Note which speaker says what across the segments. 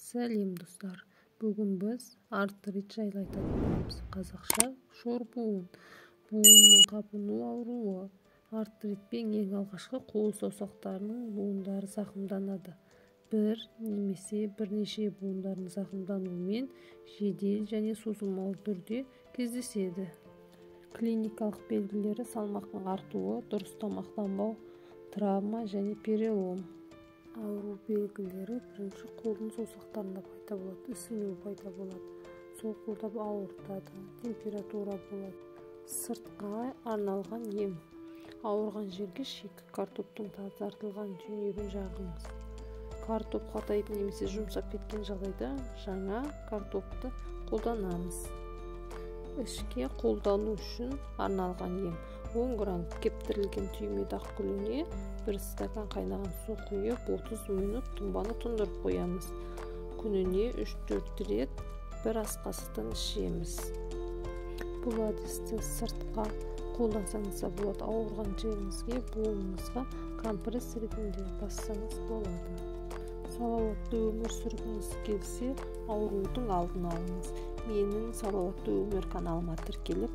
Speaker 1: Сәлем достар. Бүгін біз артрит жайлы айтатын боламыз. Қазақша шор буын. Буынның қабыну ауруы. Артритпен ең алғашқы қол саусақтарының буындары зақымданады. Бір немесе бірнеше буындардың зақымдануымен жедел және созылмалы түрде кездеседі. Клиникалық белгілері: салмақтың артуы, дұрыс тамақтанбау, травма және перелом. Ауру белгілері: бірінші қолдың саусақтарында пайда болады, ісіну пайда болады, сол қолда ауыртады, температура болады. Сыртқа арналған ем: ауырған жерге шикі картоптың тазартылған түйнегін жағыңыз. Картоп қатайып немесе жұмсап кеткен жағдайда жаңа картопты қолданамыз. Ішке қолдану үшін арналған ем: 10 грамм кептірілген түйме дақгүліне 1 стакан қайнаған су құйып 30 минут тұнбаны тұндырып қоямыз. Күніне 3-4 рет бір ас қасықтан ішеміз. Бұл әдісті сыртқа қолдансаңыз болады. Ауырған жеріңізге, буыныңызға компресс ретінде бассаңыз болады. Салауатты өмір сүргіңіз келсе, аурудың алдын алыңыз. Менің салауатты өмір каналыма тіркеліп,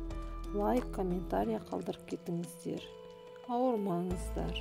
Speaker 1: лайк, комментария қалдырып кетіңіздер. Ауырмаңыздар.